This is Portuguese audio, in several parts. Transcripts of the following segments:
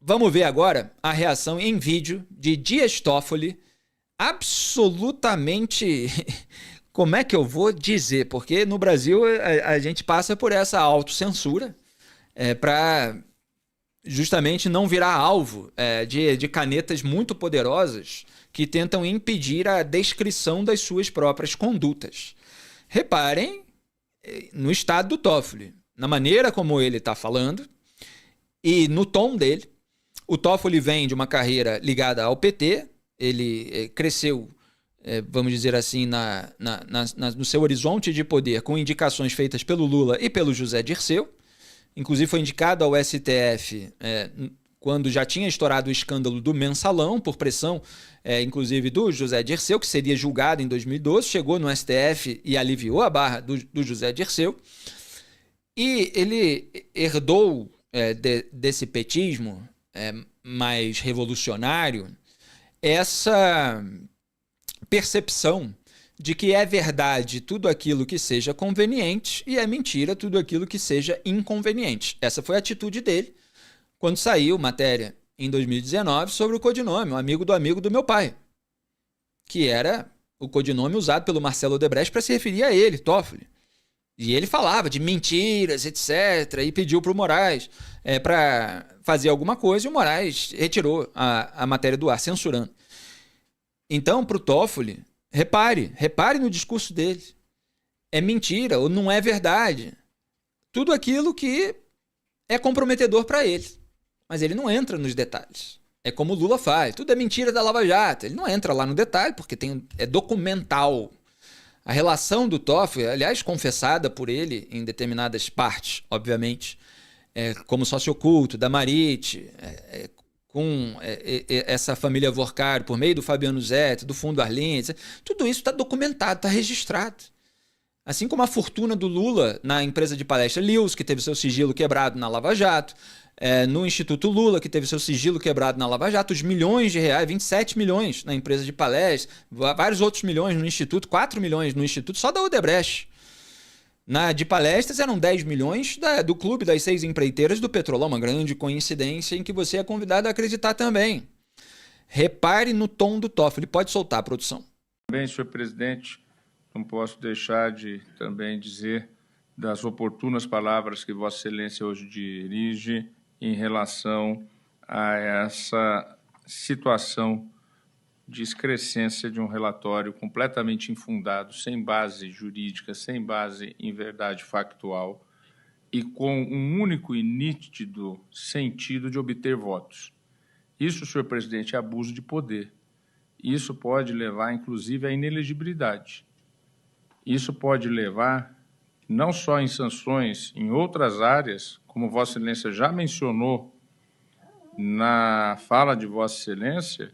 Vamos ver agora a reação em vídeo de Dias Toffoli, absolutamente... Como é que eu vou dizer? Porque no Brasil a gente passa por essa autocensura para justamente não virar alvo de canetas muito poderosas que tentam impedir a descrição das suas próprias condutas. Reparem no estado do Toffoli, na maneira como ele está falando e no tom dele. O Toffoli vem de uma carreira ligada ao PT, ele cresceu, vamos dizer assim, no seu horizonte de poder com indicações feitas pelo Lula e pelo José Dirceu. Inclusive foi indicado ao STF quando já tinha estourado o escândalo do Mensalão, por pressão, inclusive, do José Dirceu, que seria julgado em 2012, chegou no STF e aliviou a barra do José Dirceu. E ele herdou desse petismo mais revolucionário essa percepção de que é verdade tudo aquilo que seja conveniente e é mentira tudo aquilo que seja inconveniente. Essa foi a atitude dele quando saiu matéria em 2019 sobre o codinome, o amigo do meu pai, que era o codinome usado pelo Marcelo Odebrecht para se referir a ele, Toffoli. E ele falava de mentiras, etc., e pediu para o Moraes para fazer alguma coisa, e o Moraes retirou a matéria do ar, censurando. Então, para o Toffoli, repare no discurso dele. É mentira ou não é verdade. Tudo aquilo que é comprometedor para ele. Mas ele não entra nos detalhes. É como o Lula faz. Tudo é mentira da Lava Jato. Ele não entra lá no detalhe porque é documental. A relação do Toffoli, aliás, confessada por ele em determinadas partes, obviamente, como sócio oculto da Marit, com essa família Vorcari, por meio do Fabiano Zete, do Fundo Arlind, tudo isso está documentado, está registrado. Assim como a fortuna do Lula na empresa de palestra Lewis, que teve seu sigilo quebrado na Lava Jato, no Instituto Lula, que teve seu sigilo quebrado na Lava Jato, os milhões de reais, 27 milhões na empresa de palestra, vários outros milhões no Instituto, 4 milhões no Instituto, só da Odebrecht. Na de palestras eram 10 milhões do Clube das 6 Empreiteiras do Petrolão, uma grande coincidência em que você é convidado a acreditar também. Repare no tom do Toffoli, pode soltar a produção. Bem, senhor presidente, não posso deixar de também dizer das oportunas palavras que Vossa Excelência hoje dirige em relação a essa situação de excrescência de um relatório completamente infundado, sem base jurídica, sem base em verdade factual e com um único e nítido sentido de obter votos. Isso, senhor presidente, é abuso de poder. Isso pode levar, inclusive, à inelegibilidade. Isso pode levar, não só em sanções, em outras áreas, como Vossa Excelência já mencionou na fala de Vossa Excelência,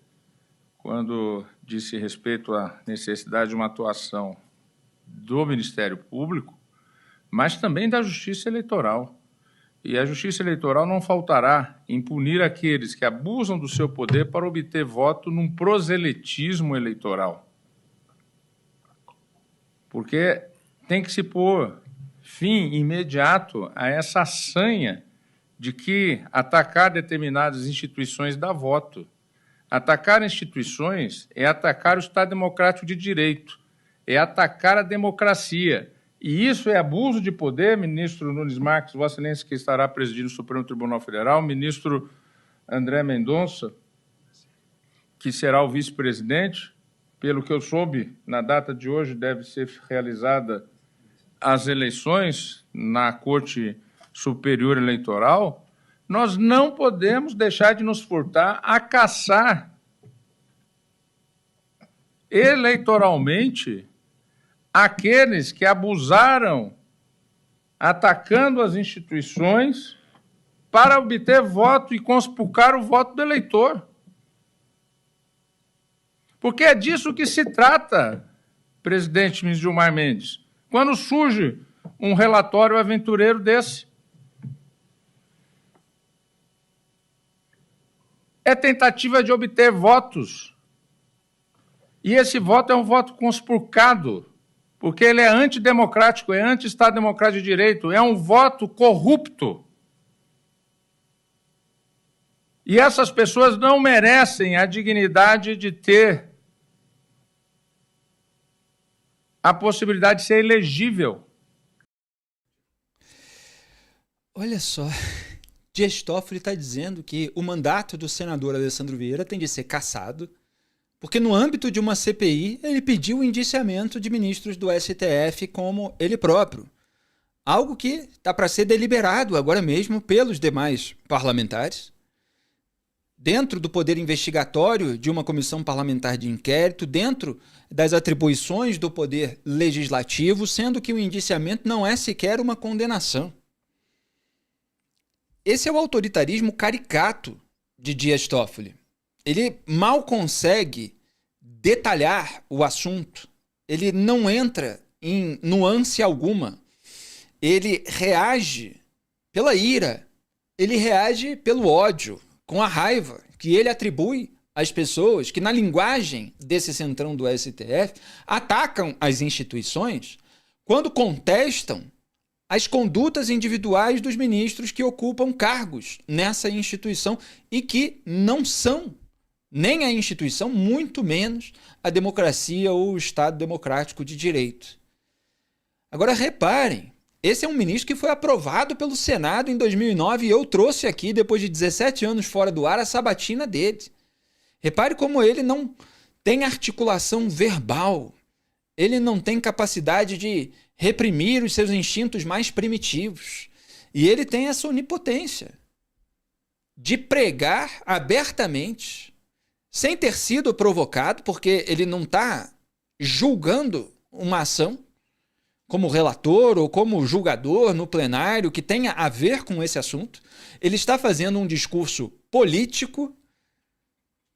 quando disse respeito à necessidade de uma atuação do Ministério Público, mas também da Justiça Eleitoral. E a Justiça Eleitoral não faltará em punir aqueles que abusam do seu poder para obter voto num proselitismo eleitoral. Porque tem que se pôr fim imediato a essa sanha de que atacar determinadas instituições dá voto. Atacar instituições é atacar o Estado Democrático de Direito, é atacar a democracia. E isso é abuso de poder, ministro Nunes Marques, Vossa Excelência, que estará presidindo o Supremo Tribunal Federal, ministro André Mendonça, que será o vice-presidente. Pelo que eu soube, na data de hoje deve ser realizada as eleições na Corte Superior Eleitoral. Nós não podemos deixar de nos furtar a caçar eleitoralmente aqueles que abusaram, atacando as instituições para obter voto e conspurcar o voto do eleitor. Porque é disso que se trata, presidente ministro Gilmar Mendes, quando surge um relatório aventureiro desse. É tentativa de obter votos. E esse voto é um voto conspurcado, porque ele é antidemocrático, é anti-Estado Democrático de Direito, é um voto corrupto. E essas pessoas não merecem a dignidade de ter a possibilidade de ser elegível. Olha só, Dias Toffoli está dizendo que o mandato do senador Alessandro Vieira tem de ser cassado, porque no âmbito de uma CPI ele pediu o indiciamento de ministros do STF como ele próprio. Algo que está para ser deliberado agora mesmo pelos demais parlamentares. Dentro do poder investigatório de uma comissão parlamentar de inquérito, dentro das atribuições do poder legislativo, sendo que o indiciamento não é sequer uma condenação. Esse é o autoritarismo caricato de Dias Toffoli. Ele mal consegue detalhar o assunto, ele não entra em nuance alguma, ele reage pela ira, ele reage pelo ódio, com a raiva que ele atribui às pessoas que, na linguagem desse centrão do STF, atacam as instituições quando contestam as condutas individuais dos ministros que ocupam cargos nessa instituição e que não são nem a instituição, muito menos a democracia ou o Estado democrático de direito. Agora, reparem, esse é um ministro que foi aprovado pelo Senado em 2009 e eu trouxe aqui, depois de 17 anos fora do ar, a sabatina dele. Repare como ele não tem articulação verbal, ele não tem capacidade de reprimir os seus instintos mais primitivos. E ele tem essa onipotência de pregar abertamente, sem ter sido provocado, porque ele não está julgando uma ação, como relator ou como julgador no plenário que tenha a ver com esse assunto. Ele está fazendo um discurso político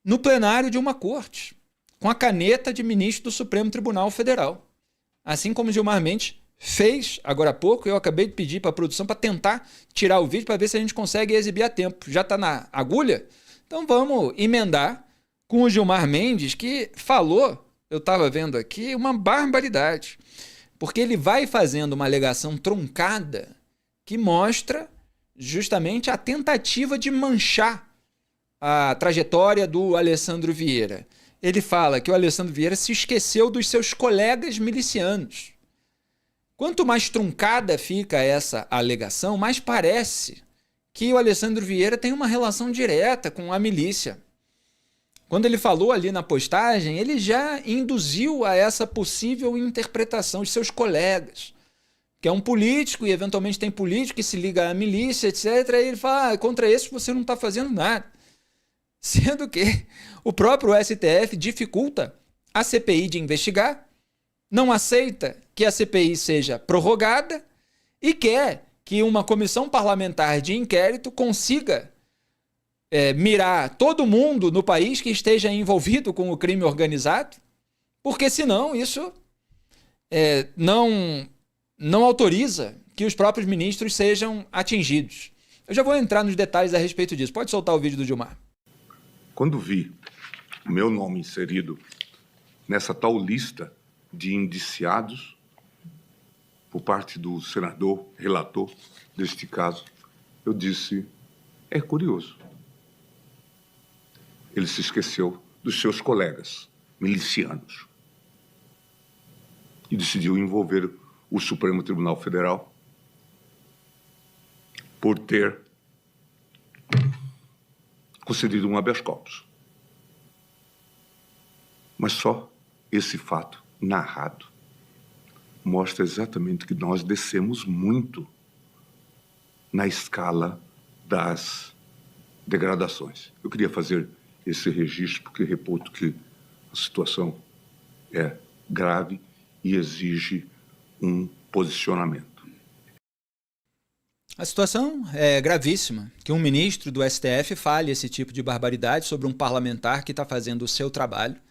no plenário de uma corte, com a caneta de ministro do Supremo Tribunal Federal. Assim como Gilmar Mendes fez agora há pouco, eu acabei de pedir para a produção para tentar tirar o vídeo para ver se a gente consegue exibir a tempo. Já está na agulha? Então vamos emendar com o Gilmar Mendes, que falou, eu estava vendo aqui, uma barbaridade. Porque ele vai fazendo uma alegação truncada que mostra justamente a tentativa de manchar a trajetória do Alessandro Vieira. Ele fala que o Alessandro Vieira se esqueceu dos seus colegas milicianos. Quanto mais truncada fica essa alegação, mais parece que o Alessandro Vieira tem uma relação direta com a milícia. Quando ele falou ali na postagem, ele já induziu a essa possível interpretação de seus colegas, que é um político e eventualmente tem político que se liga à milícia, etc. E ele fala, contra esse você não está fazendo nada. Sendo que o próprio STF dificulta a CPI de investigar, não aceita que a CPI seja prorrogada e quer que uma comissão parlamentar de inquérito consiga mirar todo mundo no país que esteja envolvido com o crime organizado, porque senão isso não autoriza que os próprios ministros sejam atingidos. Eu já vou entrar nos detalhes a respeito disso. Pode soltar o vídeo do Gilmar. Quando vi o meu nome inserido nessa tal lista de indiciados por parte do senador, relator deste caso, eu disse, é curioso. Ele se esqueceu dos seus colegas milicianos e decidiu envolver o Supremo Tribunal Federal por ter concedido um habeas corpus. Mas só esse fato narrado mostra exatamente que nós descemos muito na escala das degradações. Eu queria fazer esse registro porque reputo que a situação é grave e exige um posicionamento. A situação é gravíssima. Que um ministro do STF fale esse tipo de barbaridade sobre um parlamentar que está fazendo o seu trabalho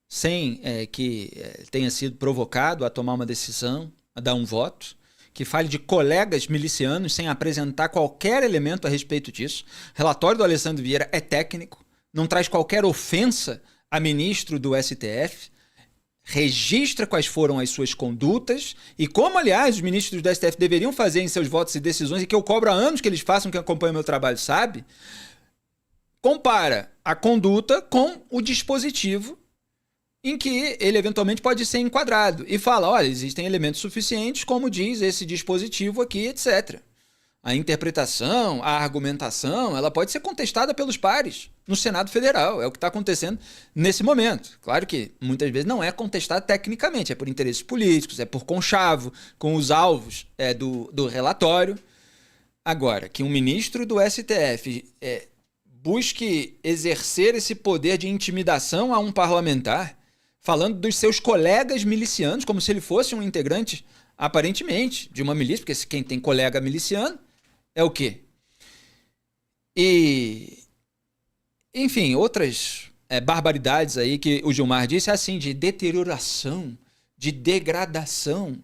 sem que tenha sido provocado a tomar uma decisão, a dar um voto, que fale de colegas milicianos sem apresentar qualquer elemento a respeito disso. O relatório do Alessandro Vieira é técnico, não traz qualquer ofensa a ministro do STF, registra quais foram as suas condutas e como, aliás, os ministros do STF deveriam fazer em seus votos e decisões, e que eu cobro há anos que eles façam, quem acompanha o meu trabalho sabe, compara a conduta com o dispositivo em que ele eventualmente pode ser enquadrado e fala, olha, existem elementos suficientes, como diz esse dispositivo aqui, etc. A interpretação, a argumentação, ela pode ser contestada pelos pares no Senado Federal, é o que está acontecendo nesse momento. Claro que muitas vezes não é contestado tecnicamente, é por interesses políticos, é por conchavo com os alvos do relatório. Agora, que um ministro do STF busque exercer esse poder de intimidação a um parlamentar, falando dos seus colegas milicianos, como se ele fosse um integrante, aparentemente, de uma milícia, porque quem tem colega miliciano é o quê? E, enfim, outras barbaridades aí que o Gilmar disse, assim, de deterioração, de degradação,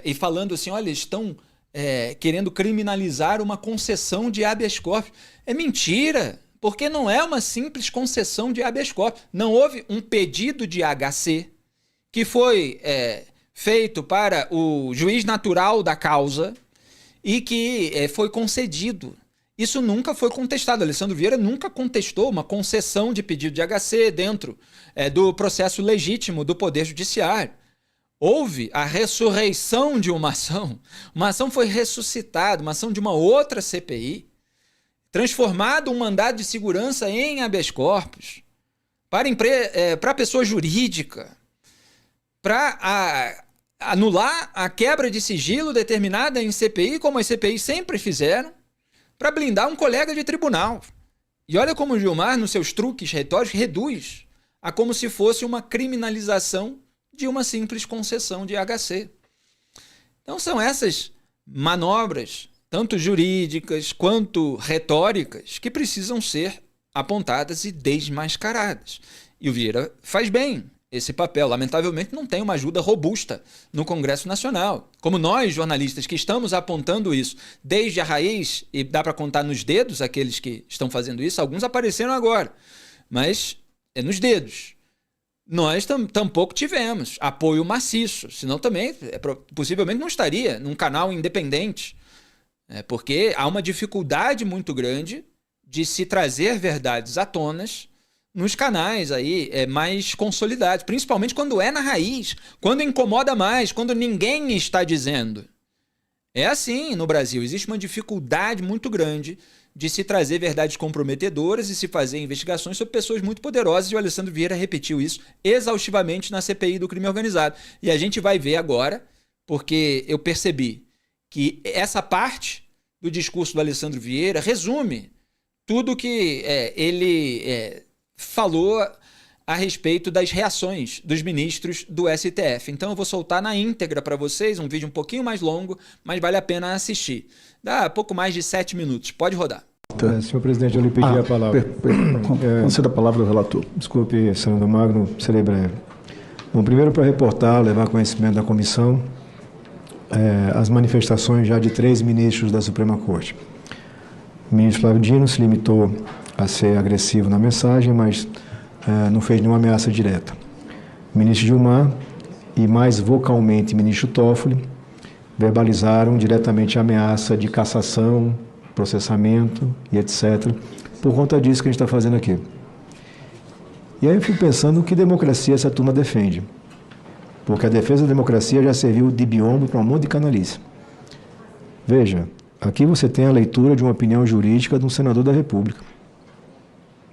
e falando assim, olha, estão querendo criminalizar uma concessão de habeas corpus. É mentira! Porque não é uma simples concessão de habeas corpus. Não houve um pedido de HC que foi feito para o juiz natural da causa e que foi concedido. Isso nunca foi contestado. Alessandro Vieira nunca contestou uma concessão de pedido de HC dentro do processo legítimo do Poder Judiciário. Houve a ressurreição de uma ação foi ressuscitada, uma ação de uma outra CPI, transformado um mandado de segurança em habeas corpus para pessoa jurídica, para anular a quebra de sigilo determinada em CPI, como as CPIs sempre fizeram, para blindar um colega de tribunal. E olha como o Gilmar, nos seus truques retóricos, reduz a como se fosse uma criminalização de uma simples concessão de HC. Então são essas manobras, tanto jurídicas quanto retóricas, que precisam ser apontadas e desmascaradas. E o Vieira faz bem esse papel. Lamentavelmente não tem uma ajuda robusta no Congresso Nacional. Como nós, jornalistas, que estamos apontando isso desde a raiz, e dá para contar nos dedos aqueles que estão fazendo isso, alguns apareceram agora, mas é nos dedos. Nós tampouco tivemos apoio maciço, senão também possivelmente não estaria num canal independente, porque há uma dificuldade muito grande de se trazer verdades à tona nos canais aí mais consolidados, principalmente quando é na raiz, quando incomoda mais, quando ninguém está dizendo. É assim no Brasil, existe uma dificuldade muito grande de se trazer verdades comprometedoras e se fazer investigações sobre pessoas muito poderosas, e o Alessandro Vieira repetiu isso exaustivamente na CPI do crime organizado. E a gente vai ver agora, porque eu percebi que essa parte do discurso do Alessandro Vieira resume tudo que ele falou a respeito das reações dos ministros do STF. Então eu vou soltar na íntegra para vocês, um vídeo um pouquinho mais longo, mas vale a pena assistir. Dá pouco mais de 7 minutos. Pode rodar. Senhor presidente, eu lhe pedi a palavra. Conceda a palavra ao relator. Desculpe, senador Magno, serei breve. Bom, primeiro para reportar, levar conhecimento da comissão, as manifestações já de 3 ministros da Suprema Corte. O ministro Flávio Dino se limitou a ser agressivo na mensagem, mas não fez nenhuma ameaça direta. O ministro Gilmar e mais vocalmente o ministro Toffoli verbalizaram diretamente a ameaça de cassação, processamento e etc. Por conta disso que a gente está fazendo aqui. E aí eu fico pensando que democracia essa turma defende. Porque a defesa da democracia já serviu de biombo para um monte de canalice. Veja, aqui você tem a leitura de uma opinião jurídica de um senador da República,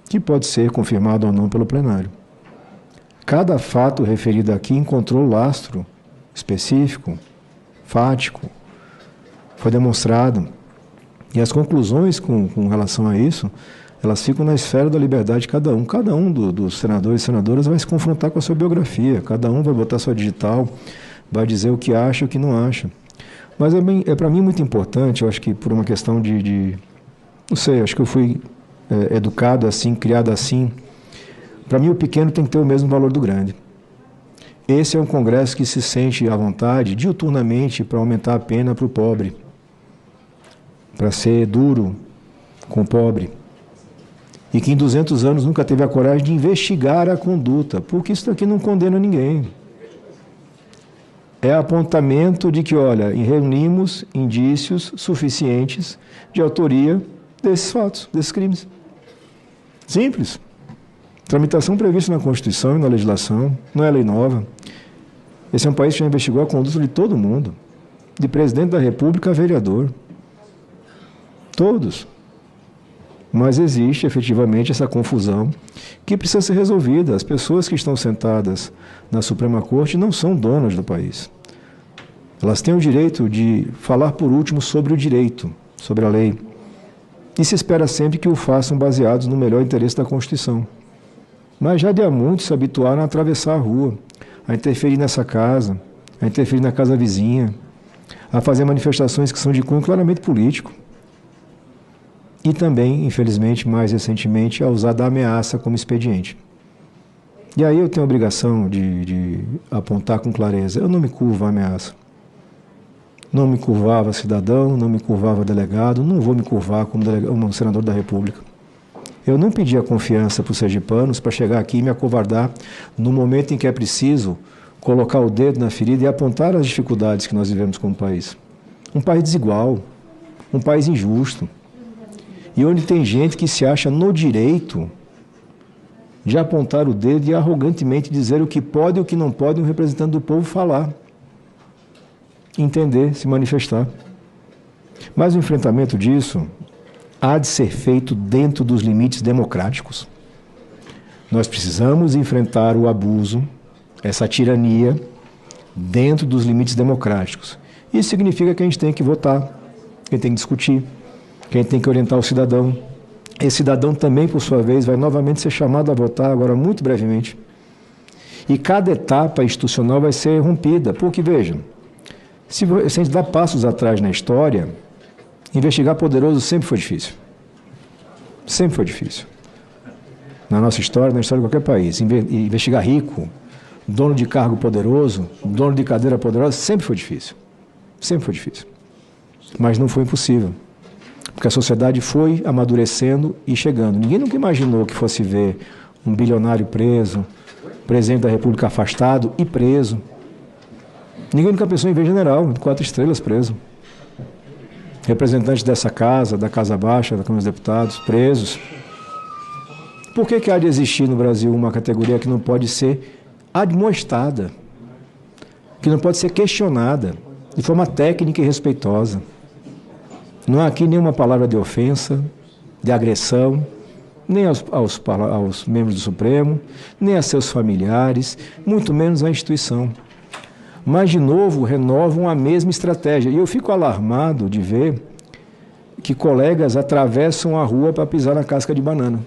que pode ser confirmado ou não pelo plenário. Cada fato referido aqui encontrou lastro específico, fático, foi demonstrado. E as conclusões com relação a isso, elas ficam na esfera da liberdade de cada um. Cada um dos senadores e senadoras vai se confrontar com a sua biografia, cada um vai botar sua digital, vai dizer o que acha e o que não acha. Mas é para mim muito importante, eu acho que por uma questão não sei, acho que eu fui educado assim, criado assim. Para mim o pequeno tem que ter o mesmo valor do grande. Esse é um congresso que se sente à vontade, diuturnamente, para aumentar a pena para o pobre, para ser duro com o pobre. E que em 200 anos nunca teve a coragem de investigar a conduta, porque isso daqui não condena ninguém. É apontamento de que, olha, reunimos indícios suficientes de autoria desses fatos, desses crimes. Simples. Tramitação prevista na Constituição e na legislação, não é lei nova. Esse é um país que já investigou a conduta de todo mundo, de presidente da República a vereador. Todos. Mas existe efetivamente essa confusão que precisa ser resolvida. As pessoas que estão sentadas na Suprema Corte não são donas do país. Elas têm o direito de falar por último sobre o direito, sobre a lei. E se espera sempre que o façam baseados no melhor interesse da Constituição. Mas já de há muito se habituaram a atravessar a rua, a interferir nessa casa, a interferir na casa vizinha, a fazer manifestações que são de cunho claramente político. E também, infelizmente, mais recentemente, a usar da ameaça como expediente. E aí eu tenho a obrigação de apontar com clareza. Eu não me curvo à ameaça. Não me curvava cidadão, não me curvava delegado, não vou me curvar como senador da República. Eu não pedi a confiança para os sergipanos para chegar aqui e me acovardar no momento em que é preciso colocar o dedo na ferida e apontar as dificuldades que nós vivemos como país. Um país desigual, um país injusto, e onde tem gente que se acha no direito de apontar o dedo e arrogantemente dizer o que pode e o que não pode um representante do povo falar, entender, se manifestar. Mas o enfrentamento disso há de ser feito dentro dos limites democráticos. Nós precisamos enfrentar o abuso, essa tirania, dentro dos limites democráticos. Isso significa que a gente tem que votar, que a gente tem que discutir, que a gente tem que orientar o cidadão. Esse cidadão também, por sua vez, vai novamente ser chamado a votar, agora muito brevemente. E cada etapa institucional vai ser rompida, porque, vejam, se a gente dá passos atrás na história, investigar poderoso sempre foi difícil. Sempre foi difícil. Na nossa história, na história de qualquer país. Investigar rico, dono de cargo poderoso, dono de cadeira poderosa, sempre foi difícil. Sempre foi difícil. Mas não foi impossível. Porque a sociedade foi amadurecendo e chegando. Ninguém nunca imaginou que fosse ver um bilionário preso, presidente da República afastado e preso. Ninguém nunca pensou em ver general, 4 estrelas preso. Representantes dessa casa, da Casa Baixa, da Câmara dos Deputados, presos. Por que há de existir no Brasil uma categoria que não pode ser admoestada, que não pode ser questionada de forma técnica e respeitosa? Não há aqui nenhuma palavra de ofensa, de agressão, nem aos membros do Supremo, nem a seus familiares, muito menos à instituição. Mas, de novo, renovam a mesma estratégia. E eu fico alarmado de ver que colegas atravessam a rua para pisar na casca de banana.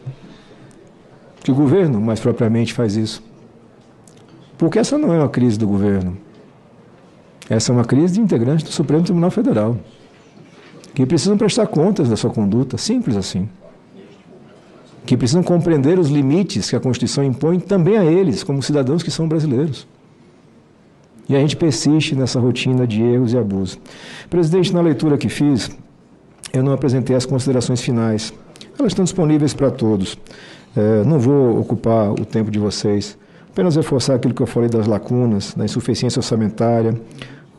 Que o governo, mais propriamente, faz isso. Porque essa não é uma crise do governo. Essa é uma crise de integrantes do Supremo Tribunal Federal, que precisam prestar contas da sua conduta, simples assim. Que precisam compreender os limites que a Constituição impõe também a eles, como cidadãos que são brasileiros. E a gente persiste nessa rotina de erros e abusos. Presidente, na leitura que fiz, eu não apresentei as considerações finais. Elas estão disponíveis para todos. Não vou ocupar o tempo de vocês. Apenas reforçar aquilo que eu falei das lacunas, da insuficiência orçamentária.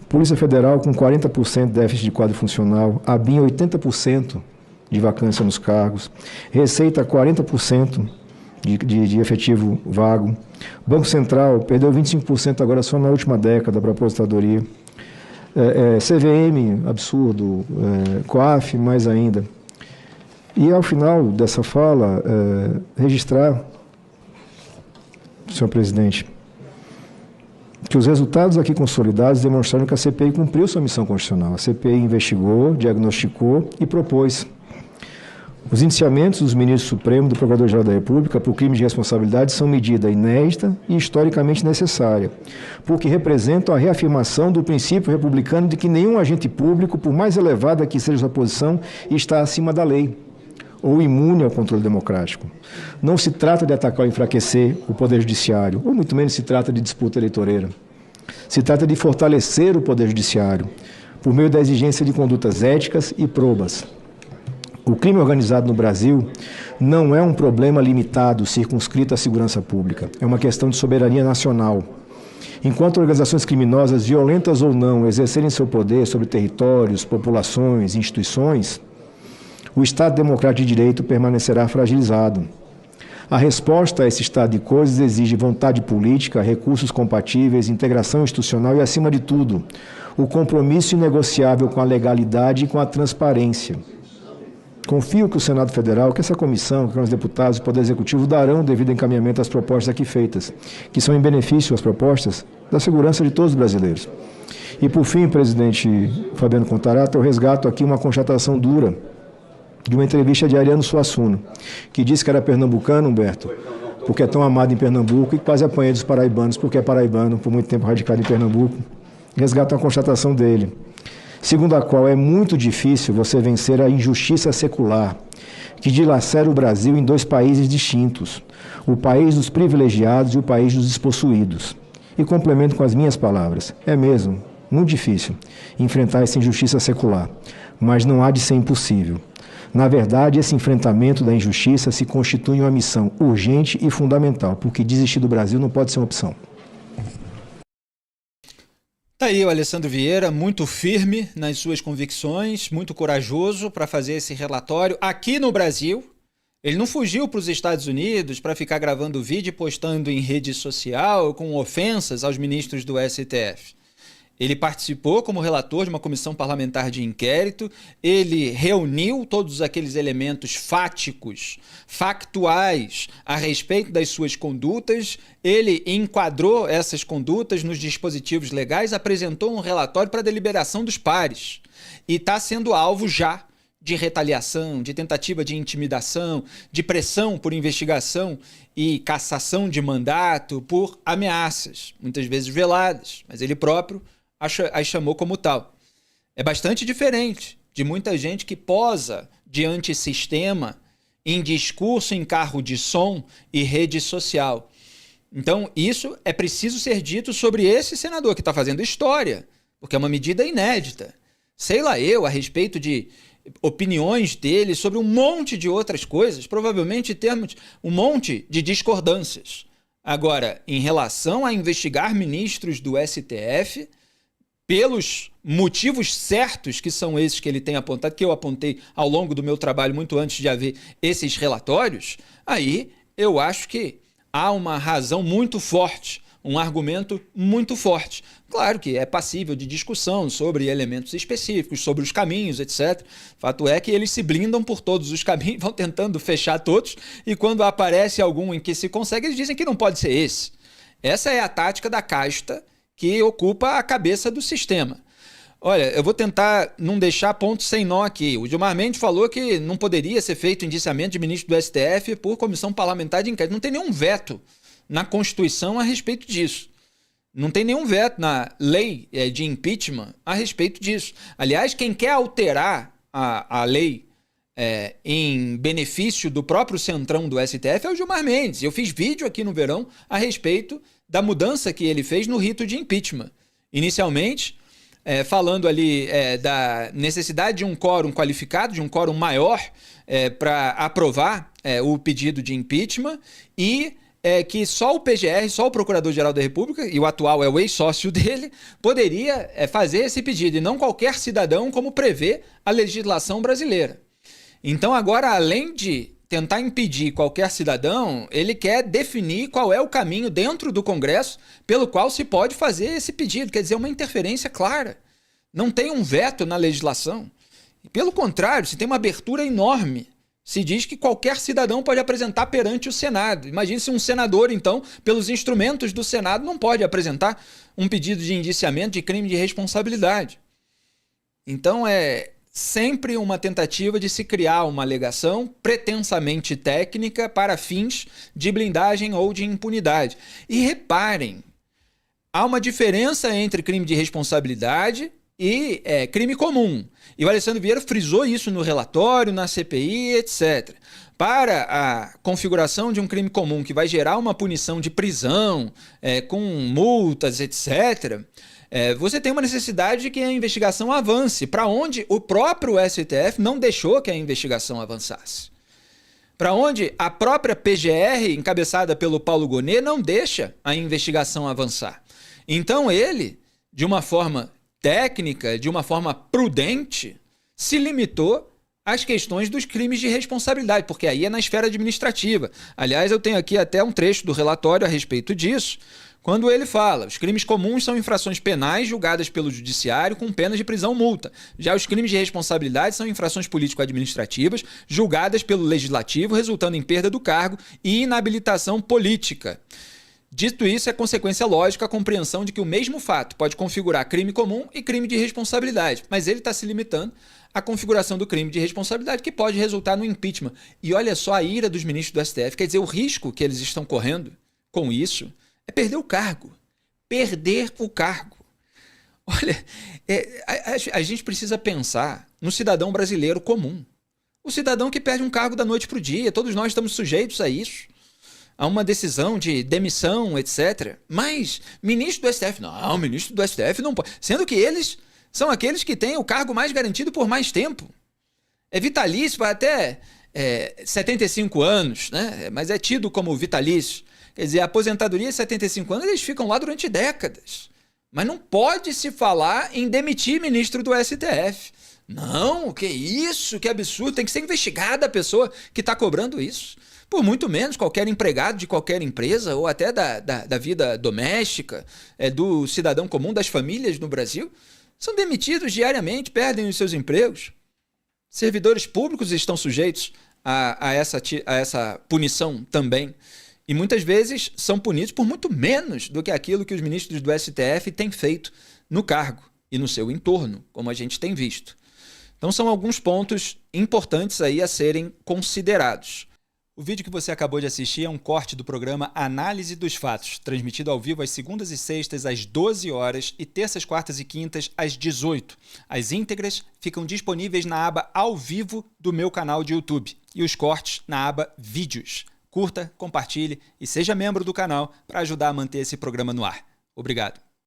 Polícia Federal com 40% de déficit de quadro funcional. ABIN 80% de vacância nos cargos. Receita 40% de efetivo vago. Banco Central perdeu 25% agora só na última década para a aposentadoria. CVM, absurdo. COAF, mais ainda. E, ao final dessa fala, registrar, senhor presidente, que os resultados aqui consolidados demonstraram que a CPI cumpriu sua missão constitucional. A CPI investigou, diagnosticou e propôs. Os indiciamentos dos ministros Supremo e do Procurador-Geral da República por crime de responsabilidade são medida inédita e historicamente necessária, porque representam a reafirmação do princípio republicano de que nenhum agente público, por mais elevada que seja sua posição, está acima da lei ou imune ao controle democrático. Não se trata de atacar ou enfraquecer o Poder Judiciário, ou muito menos se trata de disputa eleitoreira. Se trata de fortalecer o Poder Judiciário, por meio da exigência de condutas éticas e probas. O crime organizado no Brasil não é um problema limitado, circunscrito à segurança pública. É uma questão de soberania nacional. Enquanto organizações criminosas, violentas ou não, exercerem seu poder sobre territórios, populações, instituições, o Estado Democrático de Direito permanecerá fragilizado. A resposta a esse estado de coisas exige vontade política, recursos compatíveis, integração institucional e, acima de tudo, o compromisso inegociável com a legalidade e com a transparência. Confio que o Senado Federal, que essa comissão, que os deputados e o Poder Executivo darão devido encaminhamento às propostas aqui feitas, que são em benefício, as propostas, da segurança de todos os brasileiros. E, por fim, presidente Fabiano Contarato, eu resgato aqui uma constatação dura de uma entrevista de Ariano Suassuna, que disse que era pernambucano, Humberto, porque é tão amado em Pernambuco e quase apanha dos paraibanos, porque é paraibano, por muito tempo radicado em Pernambuco. Resgato a constatação dele, segundo a qual é muito difícil você vencer a injustiça secular, que dilacera o Brasil em dois países distintos, o país dos privilegiados e o país dos despossuídos. E complemento com as minhas palavras, é mesmo muito difícil enfrentar essa injustiça secular, mas não há de ser impossível. Na verdade, esse enfrentamento da injustiça se constitui uma missão urgente e fundamental, porque desistir do Brasil não pode ser uma opção. Tá aí o Alessandro Vieira, muito firme nas suas convicções, muito corajoso para fazer esse relatório aqui no Brasil. Ele não fugiu para os Estados Unidos para ficar gravando vídeo e postando em rede social com ofensas aos ministros do STF. Ele participou como relator de uma comissão parlamentar de inquérito, ele reuniu todos aqueles elementos fáticos, factuais a respeito das suas condutas, ele enquadrou essas condutas nos dispositivos legais, apresentou um relatório para deliberação dos pares e está sendo alvo já de retaliação, de tentativa de intimidação, de pressão por investigação e cassação de mandato por ameaças, muitas vezes veladas, mas ele próprio as chamou como tal. É bastante diferente de muita gente que posa de antissistema em discurso em carro de som e rede social. Então, isso é preciso ser dito sobre esse senador que está fazendo história, porque é uma medida inédita. Sei lá eu, a respeito de opiniões dele sobre um monte de outras coisas, provavelmente temos um monte de discordâncias. Agora, em relação a investigar ministros do STF, pelos motivos certos, que são esses que ele tem apontado, que eu apontei ao longo do meu trabalho muito antes de haver esses relatórios, aí eu acho que há uma razão muito forte, um argumento muito forte. Claro que é passível de discussão sobre elementos específicos, sobre os caminhos, etc. Fato é que eles se blindam por todos os caminhos, vão tentando fechar todos, e quando aparece algum em que se consegue, eles dizem que não pode ser esse. Essa é a tática da casta que ocupa a cabeça do sistema. Olha, eu vou tentar não deixar ponto sem nó aqui. O Gilmar Mendes falou que não poderia ser feito indiciamento de ministro do STF por comissão parlamentar de inquérito. Não tem nenhum veto na Constituição a respeito disso. Não tem nenhum veto na lei de impeachment a respeito disso. Aliás, quem quer alterar a lei em benefício do próprio centrão do STF é o Gilmar Mendes. Eu fiz vídeo aqui no verão a respeito da mudança que ele fez no rito de impeachment. Inicialmente, falando ali da necessidade de um quórum qualificado, de um quórum maior para aprovar o pedido de impeachment e que só o PGR, só o Procurador-Geral da República, e o atual é o ex-sócio dele, poderia fazer esse pedido, e não qualquer cidadão, como prevê a legislação brasileira. Então agora, além de tentar impedir qualquer cidadão, ele quer definir qual é o caminho dentro do Congresso pelo qual se pode fazer esse pedido. Quer dizer, uma interferência clara. Não tem um veto na legislação. Pelo contrário, se tem uma abertura enorme. Se diz que qualquer cidadão pode apresentar perante o Senado. Imagine se um senador, então, pelos instrumentos do Senado, não pode apresentar um pedido de indiciamento de crime de responsabilidade. Então é sempre uma tentativa de se criar uma alegação pretensamente técnica para fins de blindagem ou de impunidade. E reparem, há uma diferença entre crime de responsabilidade e crime comum. E o Alessandro Vieira frisou isso no relatório, na CPI, etc. Para a configuração de um crime comum que vai gerar uma punição de prisão, com multas, etc., você tem uma necessidade de que a investigação avance, para onde o próprio STF não deixou que a investigação avançasse. Para onde a própria PGR, encabeçada pelo Paulo Gonet, não deixa a investigação avançar. Então ele, de uma forma técnica, de uma forma prudente, se limitou as questões dos crimes de responsabilidade, porque aí é na esfera administrativa. Aliás, eu tenho aqui até um trecho do relatório a respeito disso, quando ele fala: os crimes comuns são infrações penais julgadas pelo judiciário com penas de prisão ou multa. Já os crimes de responsabilidade são infrações político-administrativas julgadas pelo legislativo, resultando em perda do cargo e inabilitação política. Dito isso, é consequência lógica a compreensão de que o mesmo fato pode configurar crime comum e crime de responsabilidade, mas ele está se limitando à configuração do crime de responsabilidade, que pode resultar no impeachment. E olha só a ira dos ministros do STF, quer dizer, o risco que eles estão correndo com isso é perder o cargo. Perder o cargo. Olha, a gente precisa pensar no cidadão brasileiro comum. O cidadão que perde um cargo da noite para o dia. Todos nós estamos sujeitos a isso. A uma decisão de demissão, etc. Mas ministro do STF, não, ministro do STF não pode. Sendo que eles são aqueles que têm o cargo mais garantido por mais tempo. É vitalício, vai até 75 anos, né? Mas é tido como vitalício. Quer dizer, a aposentadoria de 75 anos, eles ficam lá durante décadas. Mas não pode se falar em demitir ministro do STF. Não, que isso, que absurdo, tem que ser investigada a pessoa que está cobrando isso. Por muito menos qualquer empregado de qualquer empresa ou até da vida doméstica, do cidadão comum, das famílias no Brasil, são demitidos diariamente, perdem os seus empregos. Servidores públicos estão sujeitos a essa punição também. E muitas vezes são punidos por muito menos do que aquilo que os ministros do STF têm feito no cargo e no seu entorno, como a gente tem visto. Então são alguns pontos importantes aí a serem considerados. O vídeo que você acabou de assistir é um corte do programa Análise dos Fatos, transmitido ao vivo às segundas e sextas às 12 horas e terças, quartas e quintas às 18. As íntegras ficam disponíveis na aba Ao Vivo do meu canal de YouTube e os cortes na aba Vídeos. Curta, compartilhe e seja membro do canal para ajudar a manter esse programa no ar. Obrigado.